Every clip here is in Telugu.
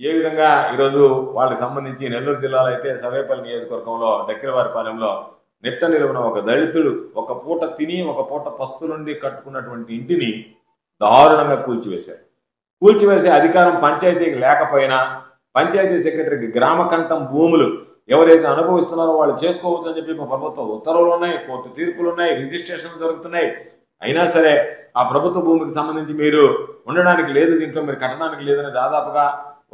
ఏ విధంగా ఈరోజు వాళ్ళకి సంబంధించి నెల్లూరు జిల్లాలో అయితే సర్వేపల్లి నియోజకవర్గంలో డక్కిరవారిపాలెంలో నిట్ట నిలువున ఒక దళితుడు ఒక పూట తిని ఒక పూట పస్తులుండి కట్టుకున్నటువంటి ఇంటిని దారుణంగా కూల్చివేశారు. కూల్చివేసే అధికారం పంచాయతీకి లేకపోయినా పంచాయతీ సెక్రటరీకి గ్రామకంఠం భూములు ఎవరైతే అనుభవిస్తున్నారో వాళ్ళు చేసుకోవచ్చు అని చెప్పి ప్రభుత్వ ఉత్తర్వులు ఉన్నాయి, కోర్టు తీర్పులు ఉన్నాయి, రిజిస్ట్రేషన్లు జరుగుతున్నాయి. అయినా సరే ఆ ప్రభుత్వ భూమికి సంబంధించి మీరు ఉండడానికి లేదు, దీంట్లో మీరు కట్టడానికి లేదని దాదాపుగా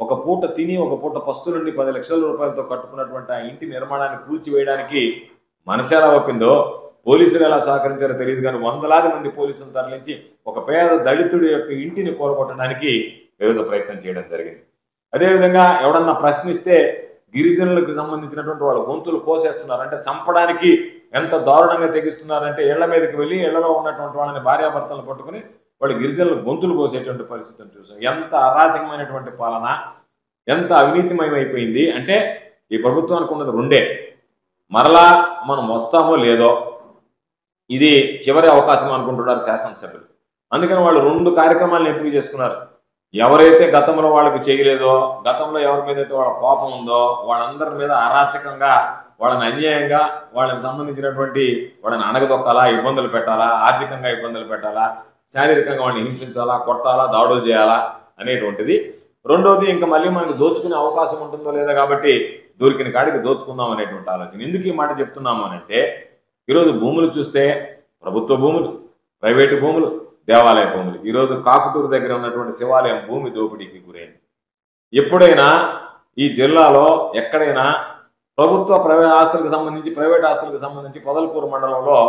ఒక పూట తిని ఒక పూట పస్తులుండి 10 లక్షల రూపాయలతో కట్టుకున్నటువంటి ఆ ఇంటి నిర్మాణాన్ని కూల్చివేయడానికి మనసు ఎలా ఒప్పిందో, పోలీసులు ఎలా సహకరించారో తెలియదు కానీ వందలాది మంది పోలీసులు తరలించి ఒక పేద దళితుడి యొక్క ఇంటిని కూలగొట్టడానికి వివిధ ప్రయత్నం చేయడం జరిగింది. అదేవిధంగా ఎవడన్నా ప్రశ్నిస్తే గిరిజనులకు సంబంధించినటువంటి వాళ్ళ గొంతులు కోసేస్తున్నారు. అంటే చంపడానికి ఎంత దారుణంగా తెగిస్తున్నారంటే ఇళ్ల మీదకి వెళ్ళి ఇళ్లలో ఉన్నటువంటి వాళ్ళని భార్యాభర్తలను పట్టుకుని వాళ్ళు గిరిజనుల గొంతులు కోసేటువంటి పరిస్థితిని చూసాం. ఎంత అరాచకమైనటువంటి పాలన, ఎంత అవినీతిమయమైపోయింది అంటే ఈ ప్రభుత్వానికి ఉన్నది రెండే, మరలా మనం వస్తామో లేదో ఇది చివరి అవకాశం అనుకుంటున్నారు శాసనసభ్యులు. అందుకని వాళ్ళు 2 కార్యక్రమాలను ఎంపిక చేసుకున్నారు. ఎవరైతే గతంలో వాళ్ళకి చేయలేదో, గతంలో ఎవరి మీద అయితే వాళ్ళ కోపం ఉందో వాళ్ళందరి మీద అరాచకంగా వాళ్ళని అన్యాయంగా వాళ్ళకి సంబంధించినటువంటి వాళ్ళని అణగదొక్కాలా, ఇబ్బందులు పెట్టాలా, ఆర్థికంగా ఇబ్బందులు పెట్టాలా, శారీరకంగా వాళ్ళని హింసించాలా, కొట్టాలా, దాడులు చేయాలా అనేటువంటిది. రెండోది ఇంకా మళ్ళీ మనకు దోచుకునే అవకాశం ఉంటుందో లేదా కాబట్టి దొరికిన కాడికి దోచుకుందాం అనేటువంటి ఆలోచన. ఎందుకు ఈ మాట చెప్తున్నాము అనంటే ఈరోజు భూములు చూస్తే ప్రభుత్వ భూములు, ప్రైవేటు భూములు, దేవాలయ భూములు. ఈరోజు కాకుటూరు దగ్గర ఉన్నటువంటి శివాలయం భూమి దోపిడీకి గురైంది. ఎప్పుడైనా ఈ జిల్లాలో ఎక్కడైనా ప్రభుత్వ ఆస్తులకు సంబంధించి ప్రైవేట్ ఆస్తులకు సంబంధించి పొదలకూరు మండలంలో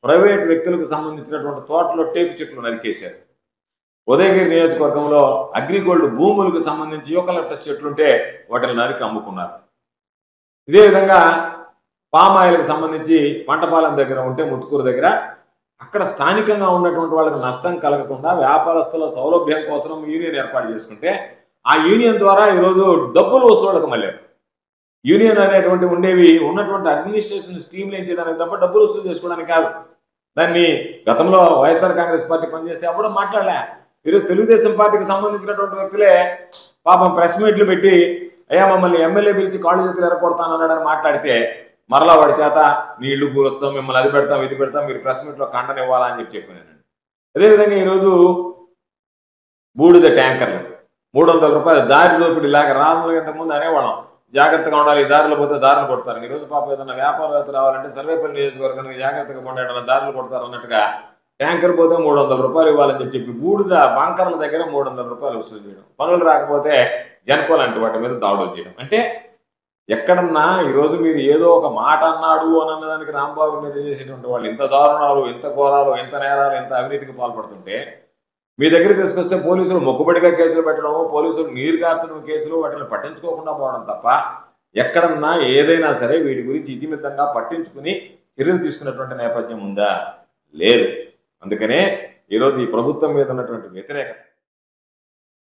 ప్రైవేట్ వ్యక్తులకు సంబంధించినటువంటి తోటలో టేకు చెట్లు నరికేశారు. ఉదయగిరి నియోజకవర్గంలో అగ్రిగోల్డ్ భూములకు సంబంధించి యూకలిప్టస్ చెట్లుంటే వాటిని నరికి అమ్ముకున్నారు. ఇదే విధంగా పామాయిల్కి సంబంధించి పంటపాలెం దగ్గర ఉంటే ముత్తుకూరు దగ్గర అక్కడ స్థానికంగా ఉన్నటువంటి వాళ్ళకి నష్టం కలగకుండా వ్యాపారస్తుల సౌలభ్యం కోసం యూనియన్ ఏర్పాటు చేసుకుంటే ఆ యూనియన్ ద్వారా ఈరోజు డబ్బులు వసూళ్ళకు మళ్ళీ యూనియన్ అనేటువంటి ఉండేవి ఉన్నటువంటి అడ్మినిస్ట్రేషన్ స్ట్రీమ్ చేయడానికి తప్ప డబ్బులు వసూలు చేసుకోవడానికి కాదు. దాన్ని గతంలో వైఎస్ఆర్ కాంగ్రెస్ పార్టీ పనిచేస్తే అప్పుడు మాట్లాడలే. ఈరోజు తెలుగుదేశం పార్టీకి సంబంధించినటువంటి వ్యక్తులే పాపం ప్రెస్ మీట్లు పెట్టి అయ్యా మమ్మల్ని ఎమ్మెల్యే పిలిచి కాళ్ళు చేతులు ఎరగొడతానన్నాడని మాట్లాడితే మరలా వాడి చేత నీ ఇల్లు కూలుస్తాం, మిమ్మల్ని అది పెడతాం, ఇది పెడతాం, మీరు ప్రెస్ మీట్లో కండనివ్వాలా అని చెప్పానండి. అదేవిధంగా ఈరోజు బూడిద ట్యాంకర్లు 300 రూపాయలు దారి దోపిడి లాగా రాములు ఇంతకుముందు అనేవాళ్ళం జాగ్రత్తగా ఉండాలి, ఈ దారిలో పోతే దారులు కొడతారు. ఈరోజు పాప ఏదైనా వ్యాపారవేత్త రావాలంటే సర్వేపల్లి నియోజకవర్గానికి జాగ్రత్తగా కొండ దారులు కొడతారు అన్నట్టుగా ట్యాంకర్ పోతే 300 రూపాయలు ఇవ్వాలని చెప్పి బూడిద బంకర్ల దగ్గర 300 రూపాయలు వసూలు చేయడం, పనులు రాకపోతే జనకోలాంటి వాటి మీద దాడులు చేయడం. అంటే ఎక్కడన్నా ఈరోజు మీరు ఏదో ఒక మాట అన్నాడు అని అన్నదానికి రాంబాబు మీద చేసేటువంటి వాళ్ళు ఇంత దారుణాలు, ఇంత ఘోరాలు, ఇంత నేరాలు, ఇంత అవినీతికి పాల్పడుతుంటే మీ దగ్గర తీసుకొస్తే పోలీసులు మొక్కుబడిగా కేసులు పెట్టడము, పోలీసులు నీరు కార్చడం కేసులు వాటిని పట్టించుకోకుండా పోవడం తప్ప ఎక్కడన్నా ఏదైనా సరే వీటి గురించి ఇతిమితంగా పట్టించుకుని చర్యలు తీసుకున్నటువంటి నేపథ్యం ఉందా? లేదు. అందుకనే ఈరోజు ఈ ప్రభుత్వం మీద ఉన్నటువంటి వ్యతిరేకత